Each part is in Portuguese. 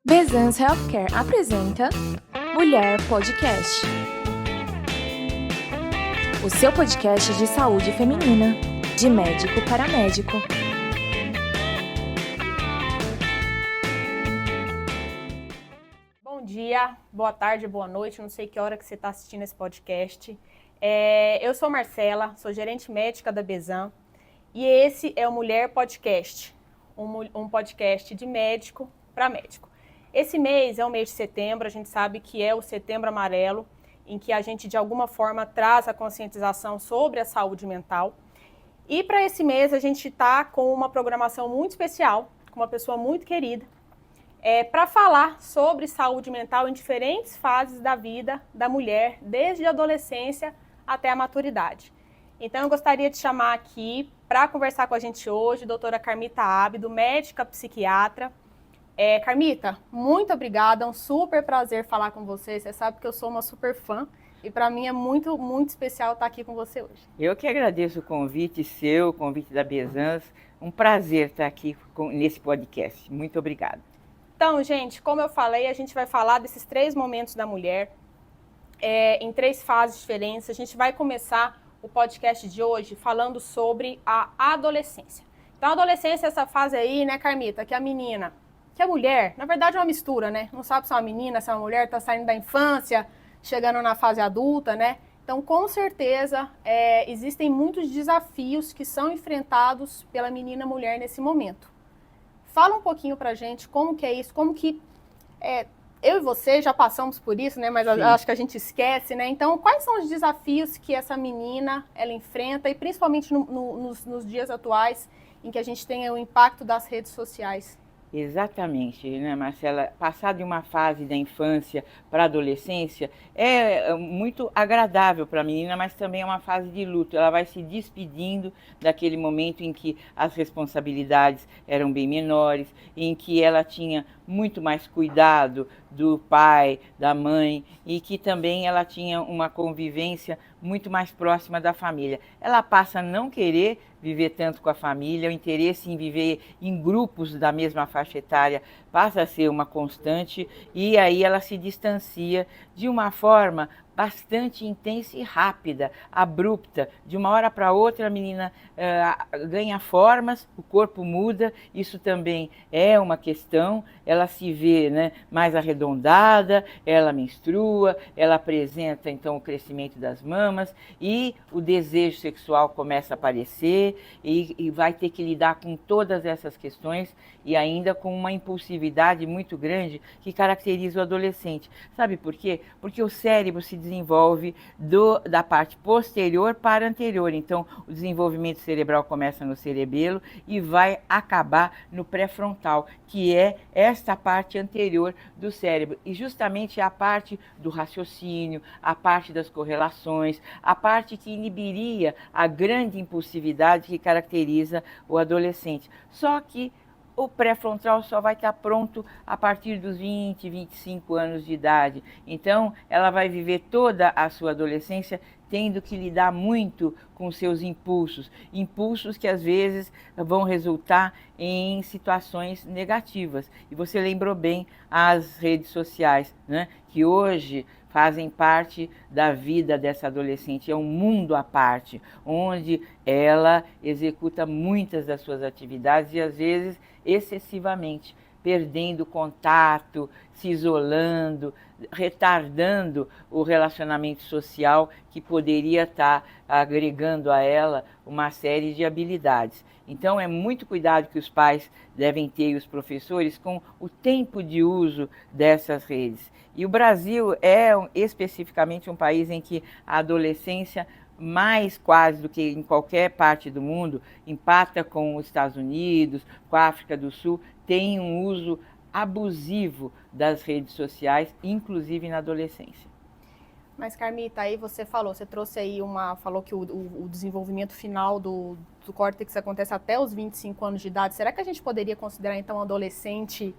Bezans Healthcare apresenta Mulher Podcast. O seu podcast de saúde feminina, de médico para médico. Bom dia, boa tarde, boa noite, não sei que hora que você está assistindo esse podcast. Eu sou Marcela, sou gerente médica da Bezan e esse é o Mulher Podcast, um podcast de médico para médico. Esse mês é o mês de setembro, a gente sabe que é o Setembro Amarelo, em que a gente de alguma forma traz a conscientização sobre a saúde mental. E para esse mês a gente está com uma programação muito especial, com uma pessoa muito querida, para falar sobre saúde mental em diferentes fases da vida da mulher, desde a adolescência até a maturidade. Então eu gostaria de chamar aqui para conversar com a gente hoje a doutora Carmita Ábido, médica psiquiatra. Carmita, muito obrigada, é um super prazer falar com você. Você sabe que eu sou uma super fã e para mim é muito, muito especial estar aqui com você hoje. Eu que agradeço o convite seu, o convite da Bezans. Um prazer estar aqui nesse podcast. Muito obrigada. Então, gente, como eu falei, a gente vai falar desses 3 momentos da mulher, em 3 fases diferentes. A gente vai começar o podcast de hoje falando sobre a adolescência. Então, a adolescência é essa fase aí, né, Carmita, que a menina... que a mulher, na verdade é uma mistura, né? Não sabe se é uma menina, se é uma mulher, tá saindo da infância, chegando na fase adulta, né? Então, com certeza, existem muitos desafios que são enfrentados pela menina mulher nesse momento. Fala um pouquinho pra gente como que é isso, como que... eu e você já passamos por isso, né? Mas acho que a gente esquece, né? Então, quais são os desafios que essa menina, ela enfrenta, e principalmente nos dias atuais, em que a gente tem o impacto das redes sociais? Exatamente, né, Marcela? Passar de uma fase da infância para a adolescência é muito agradável para a menina, mas também é uma fase de luto. Ela vai se despedindo daquele momento em que as responsabilidades eram bem menores, em que ela tinha muito mais cuidado do pai, da mãe, e que também ela tinha uma convivência muito mais próxima da família. Ela passa a não querer viver tanto com a família, o interesse em viver em grupos da mesma faixa etária passa a ser uma constante, e aí ela se distancia de uma forma bastante intensa e rápida, abrupta. De uma hora para outra a menina ganha formas, o corpo muda, isso também é uma questão. Ela se vê, né, mais arredondada, ela menstrua, ela apresenta então o crescimento das mamas e o desejo sexual começa a aparecer e vai ter que lidar com todas essas questões e ainda com uma impulsividade muito grande que caracteriza o adolescente. Sabe por quê? Porque o cérebro se desenvolve da parte posterior para anterior. Então, o desenvolvimento cerebral começa no cerebelo e vai acabar no pré-frontal, que é esta parte anterior do cérebro. E justamente é a parte do raciocínio, a parte das correlações, a parte que inibiria a grande impulsividade que caracteriza o adolescente. Só que o pré-frontal só vai estar pronto a partir dos 20, 25 anos de idade. Então, ela vai viver toda a sua adolescência tendo que lidar muito com seus impulsos. Impulsos que, às vezes, vão resultar em situações negativas. E você lembrou bem as redes sociais, né? Que hoje fazem parte da vida dessa adolescente. É um mundo à parte, onde ela executa muitas das suas atividades e, às vezes, excessivamente, perdendo contato, se isolando, retardando o relacionamento social que poderia estar agregando a ela uma série de habilidades. Então, é muito cuidado que os pais devem ter e os professores com o tempo de uso dessas redes. E o Brasil é especificamente um país em que a adolescência, mais quase do que em qualquer parte do mundo, empata com os Estados Unidos, com a África do Sul, tem um uso abusivo das redes sociais, inclusive na adolescência. Mas, Carmita, aí você trouxe aí falou que o desenvolvimento final do córtex acontece até os 25 anos de idade. Será que a gente poderia considerar, então, adolescente,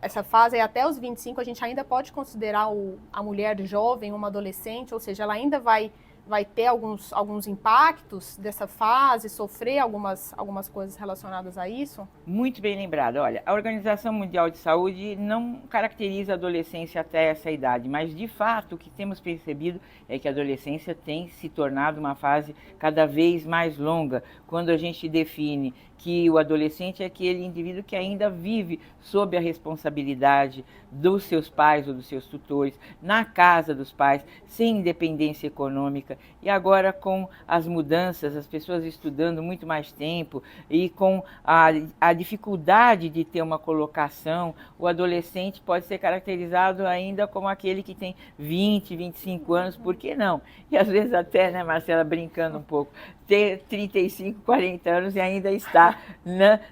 essa fase até os 25, a gente ainda pode considerar a mulher jovem uma adolescente, ou seja, ela ainda vai vai ter alguns impactos dessa fase, sofrer algumas coisas relacionadas a isso? Muito bem lembrado. Olha, a Organização Mundial de Saúde não caracteriza a adolescência até essa idade, mas de fato o que temos percebido é que a adolescência tem se tornado uma fase cada vez mais longa, quando a gente define que o adolescente é aquele indivíduo que ainda vive sob a responsabilidade dos seus pais ou dos seus tutores, na casa dos pais, sem independência econômica. E agora, com as mudanças, as pessoas estudando muito mais tempo e com a dificuldade de ter uma colocação, o adolescente pode ser caracterizado ainda como aquele que tem 20, 25 anos, por que não? E às vezes até, né, Marcela, brincando um pouco, ter 35, 40 anos e ainda está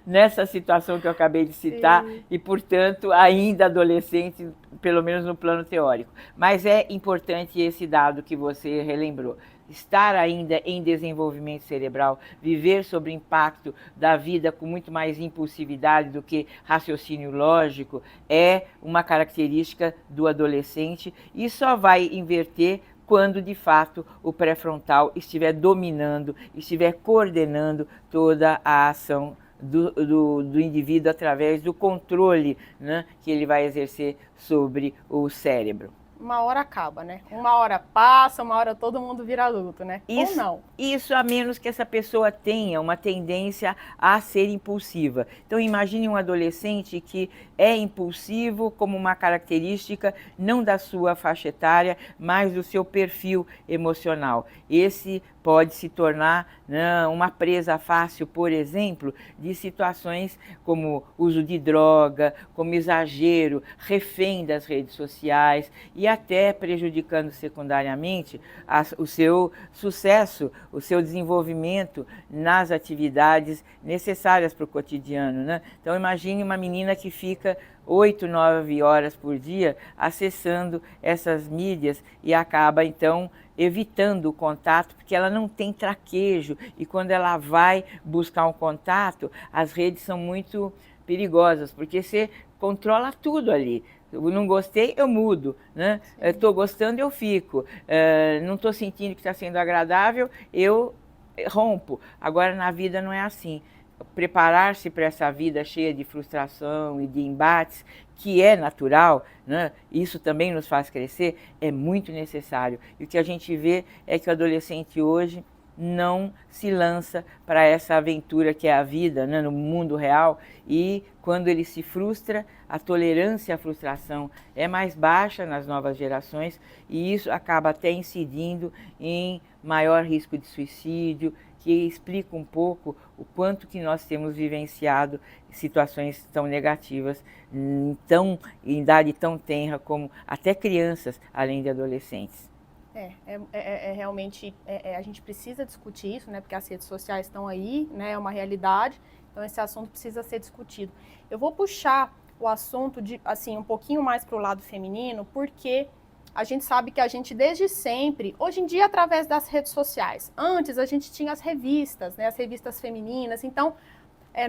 nessa situação que eu acabei de citar. Sim. E, portanto, ainda adolescente, pelo menos no plano teórico. Mas é importante esse dado que você relembrou. Estar ainda em desenvolvimento cerebral, viver sob o impacto da vida com muito mais impulsividade do que raciocínio lógico, é uma característica do adolescente e só vai inverter quando de fato o pré-frontal estiver dominando, estiver coordenando toda a ação do indivíduo através do controle, né, que ele vai exercer sobre o cérebro. Uma hora acaba, né? Uma hora passa, uma hora todo mundo vira adulto, né? Isso, ou não? Isso a menos que essa pessoa tenha uma tendência a ser impulsiva. Então imagine um adolescente que é impulsivo como uma característica não da sua faixa etária, mas do seu perfil emocional. Esse pode se tornar, né, uma presa fácil, por exemplo, de situações como uso de droga, como exagero, refém das redes sociais e até prejudicando secundariamente o seu sucesso, o seu desenvolvimento nas atividades necessárias para o cotidiano, né? Então imagine uma menina que fica 8, 9 horas por dia acessando essas mídias e acaba então evitando o contato, porque ela não tem traquejo e quando ela vai buscar um contato, as redes são muito perigosas, porque você controla tudo ali. Eu não gostei, eu mudo, né? Estou gostando, eu fico. Não estou sentindo que está sendo agradável, eu rompo. Agora, na vida não é assim. Preparar-se para essa vida cheia de frustração e de embates, que é natural, né? Isso também nos faz crescer, é muito necessário. E o que a gente vê é que o adolescente hoje não se lança para essa aventura que é a vida, né, no mundo real, e quando ele se frustra, a tolerância à frustração é mais baixa nas novas gerações e isso acaba até incidindo em maior risco de suicídio, que explica um pouco o quanto que nós temos vivenciado situações tão negativas, em idade tão tenra como até crianças, além de adolescentes. Realmente, a gente precisa discutir isso, né, porque as redes sociais estão aí, né, é uma realidade, então esse assunto precisa ser discutido. Eu vou puxar o assunto assim, um pouquinho mais para o lado feminino, porque a gente sabe que a gente desde sempre, hoje em dia através das redes sociais, antes a gente tinha as revistas, né, as revistas femininas, então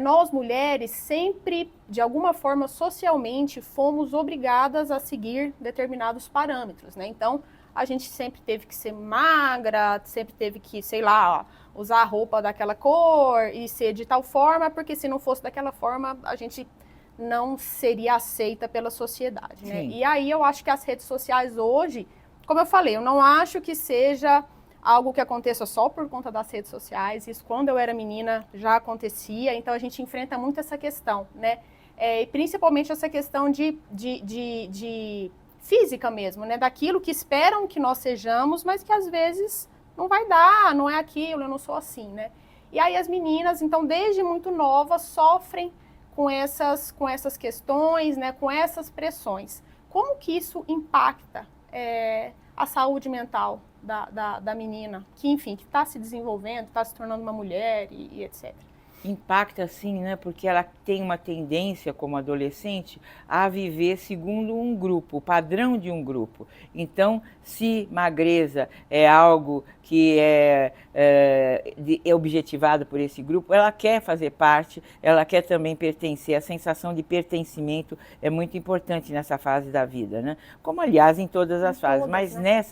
nós mulheres sempre, de alguma forma, socialmente, fomos obrigadas a seguir determinados parâmetros, né, então a gente sempre teve que ser magra, sempre teve que, sei lá, usar a roupa daquela cor e ser de tal forma, porque se não fosse daquela forma, a gente não seria aceita pela sociedade, né? E aí eu acho que as redes sociais hoje, como eu falei, eu não acho que seja algo que aconteça só por conta das redes sociais, isso quando eu era menina já acontecia, então a gente enfrenta muito essa questão, né? E principalmente essa questão de física mesmo, né? Daquilo que esperam que nós sejamos, mas que às vezes não vai dar, não é aquilo, eu não sou assim, né? E aí as meninas, então, desde muito novas, sofrem com essas questões, né? Com essas pressões. Como que isso impacta a saúde mental da menina, que, enfim, que está se desenvolvendo, está se tornando uma mulher e etc. impacta sim, né? Porque ela tem uma tendência, como adolescente, a viver segundo um grupo, o padrão de um grupo. Então, se magreza é algo que é objetivado por esse grupo, ela quer fazer parte, ela quer também pertencer. A sensação de pertencimento é muito importante nessa fase da vida, né? Como, aliás, em todas as fases, mas né?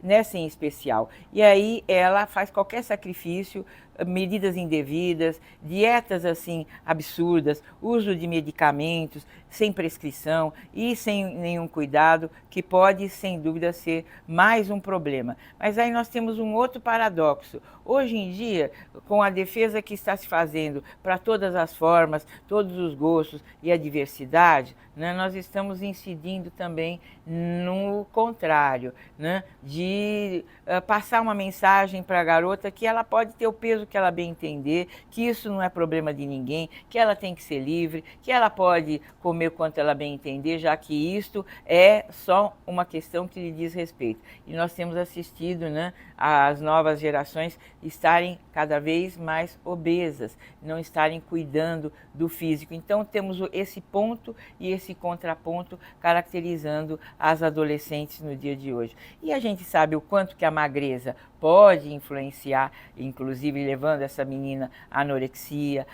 nessa em especial. E aí ela faz qualquer sacrifício, medidas indevidas, dietas assim absurdas, uso de medicamentos sem prescrição e sem nenhum cuidado, que pode, sem dúvida, ser mais um problema. Mas aí nós temos um outro paradoxo. Hoje em dia, com a defesa que está se fazendo para todas as formas, todos os gostos e a diversidade, né, nós estamos incidindo também no contrário, né, de passar uma mensagem para a garota que ela pode ter o peso que ela bem entender, que isso não é problema de ninguém, que ela tem que ser livre, que ela pode comer o quanto ela bem entender, já que isto é só uma questão que lhe diz respeito. E nós temos assistido, né, as novas gerações estarem cada vez mais obesas, não estarem cuidando do físico. Então temos esse ponto e esse contraponto caracterizando as adolescentes no dia de hoje. E a gente sabe o quanto que a magreza pode influenciar, inclusive levando essa menina à anorexia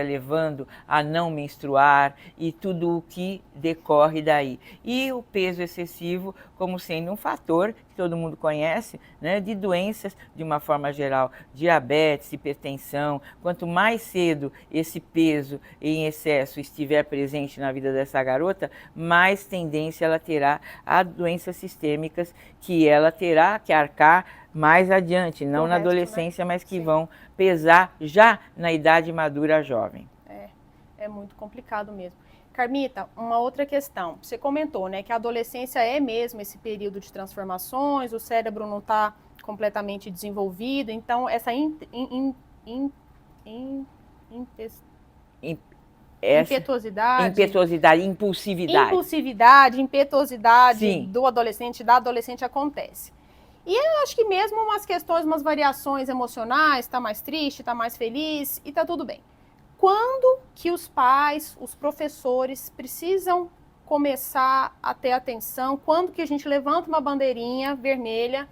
levando a não menstruar e tudo o que decorre daí. E o peso excessivo como sendo um fator que todo mundo conhece, né, de doenças de uma forma geral, diabetes, hipertensão. Quanto mais cedo esse peso em excesso estiver presente na vida dessa garota, mais tendência ela terá a doenças sistêmicas que ela terá que arcar mais adiante, não na adolescência, né? Mas que vão pesar já na idade madura jovem. É muito complicado mesmo. Carmita, uma outra questão. Você comentou, né, que a adolescência é mesmo esse período de transformações, o cérebro não está completamente desenvolvido, então essa impulsividade Sim. do adolescente, da adolescente acontece. E eu acho que mesmo umas questões, umas variações emocionais, tá mais triste, tá mais feliz e tá tudo bem. Quando que os pais, os professores precisam começar a ter atenção? Quando que a gente levanta uma bandeirinha vermelha?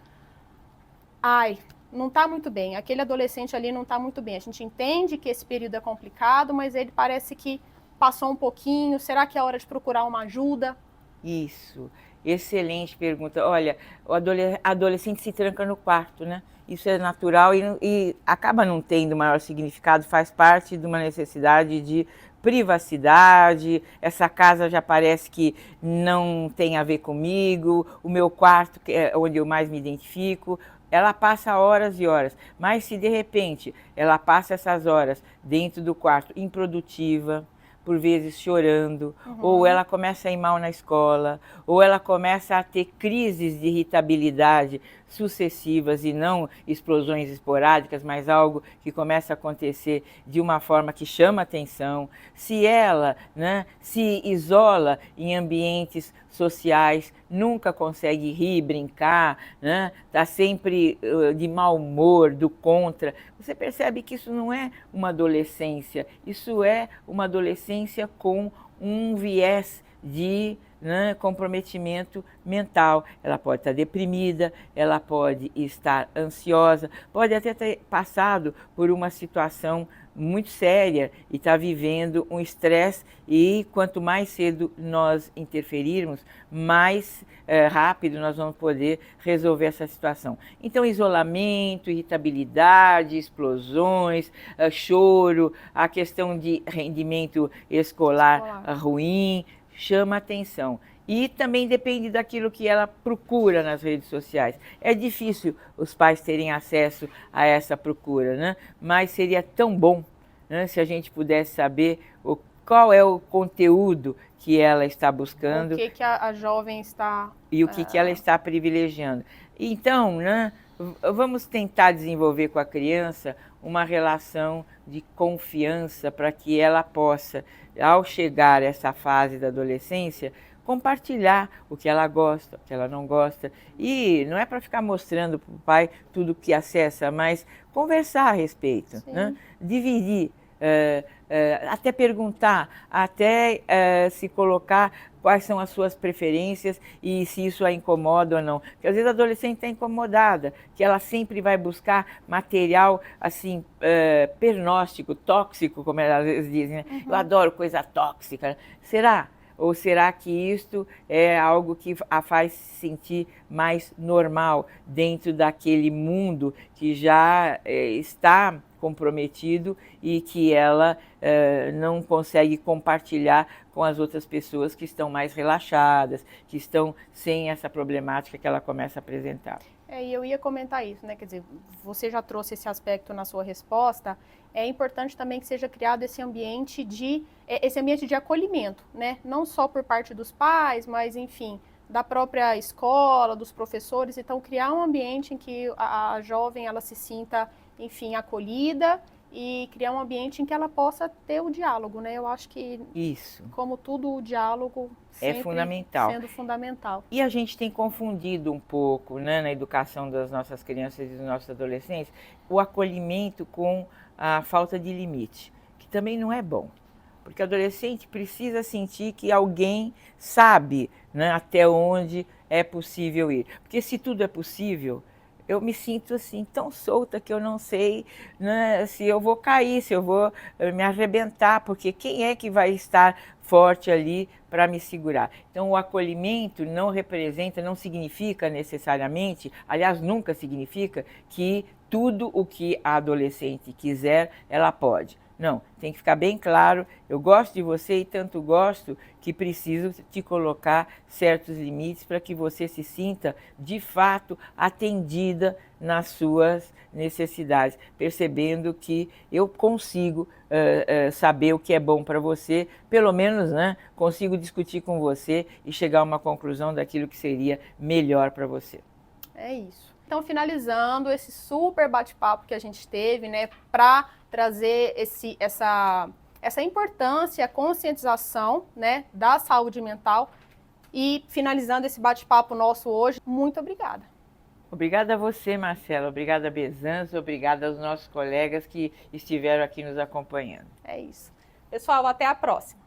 Ai, não tá muito bem, aquele adolescente ali não tá muito bem. A gente entende que esse período é complicado, mas ele parece que passou um pouquinho. Será que é hora de procurar uma ajuda? Isso, excelente pergunta. Olha, o adolescente se tranca no quarto, né? Isso é natural e acaba não tendo maior significado, faz parte de uma necessidade de privacidade. Essa casa já parece que não tem a ver comigo, o meu quarto é onde eu mais me identifico. Ela passa horas e horas, mas se de repente ela passa essas horas dentro do quarto improdutiva, por vezes chorando, ou ela começa a ir mal na escola, ou ela começa a ter crises de irritabilidade sucessivas e não explosões esporádicas, mas algo que começa a acontecer de uma forma que chama atenção. Se ela, né, se isola em ambientes sociais, nunca consegue rir, brincar, né, está sempre de mau humor, do contra, você percebe que isso não é uma adolescência, isso é uma adolescência com um viés de, né, comprometimento mental. Ela pode estar deprimida, ela pode estar ansiosa, pode até ter passado por uma situação muito séria e está vivendo um estresse, e quanto mais cedo nós interferirmos, mais rápido nós vamos poder resolver essa situação. Então, isolamento, irritabilidade, explosões, choro, a questão de rendimento escolar ruim, chama atenção. E também depende daquilo que ela procura nas redes sociais. É difícil os pais terem acesso a essa procura, né? Mas seria tão bom, né, se a gente pudesse saber qual é o conteúdo que ela está buscando. O que a jovem está... E o que ela está privilegiando. Então, né, vamos tentar desenvolver com a criança uma relação de confiança para que ela possa, ao chegar a essa fase da adolescência, compartilhar o que ela gosta, o que ela não gosta. E não é para ficar mostrando para o pai tudo que acessa, mas conversar a respeito, né? Dividir até perguntar, até se colocar quais são as suas preferências e se isso a incomoda ou não. Porque às vezes a adolescente está incomodada, que ela sempre vai buscar material assim, pernóstico, tóxico, como elas às vezes dizem, né? Eu adoro coisa tóxica. Será? Ou será que isto é algo que a faz se sentir mais normal dentro daquele mundo que já está comprometido e que ela não consegue compartilhar com as outras pessoas que estão mais relaxadas, que estão sem essa problemática que ela começa a apresentar? E eu ia comentar isso, né? Quer dizer, você já trouxe esse aspecto na sua resposta. É importante também que seja criado esse ambiente de acolhimento, né? Não só por parte dos pais, mas, enfim, da própria escola, dos professores. Então, criar um ambiente em que a jovem ela se sinta, enfim, acolhida e criar um ambiente em que ela possa ter o diálogo, né? Eu acho que, isso, como tudo, o diálogo sempre fundamental. Sendo fundamental. E a gente tem confundido um pouco, né, na educação das nossas crianças e dos nossos adolescentes, o acolhimento com a falta de limite, que também não é bom. Porque o adolescente precisa sentir que alguém sabe, né, até onde é possível ir. Porque se tudo é possível, eu me sinto assim tão solta que eu não sei, né, se eu vou cair, se eu vou me arrebentar, porque quem é que vai estar forte ali para me segurar? Então o acolhimento não representa, não significa necessariamente, aliás nunca significa que tudo o que a adolescente quiser, ela pode. Não, tem que ficar bem claro, eu gosto de você e tanto gosto que preciso te colocar certos limites para que você se sinta, de fato, atendida nas suas necessidades, percebendo que eu consigo saber o que é bom para você, pelo menos, né, consigo discutir com você e chegar a uma conclusão daquilo que seria melhor para você. É isso. Então, finalizando esse super bate-papo que a gente teve, né, para trazer essa importância, a conscientização, né, da saúde mental. E finalizando esse bate-papo nosso hoje, muito obrigada. Obrigada a você, Marcela. Obrigada a Bezança, obrigada aos nossos colegas que estiveram aqui nos acompanhando. É isso. Pessoal, até a próxima.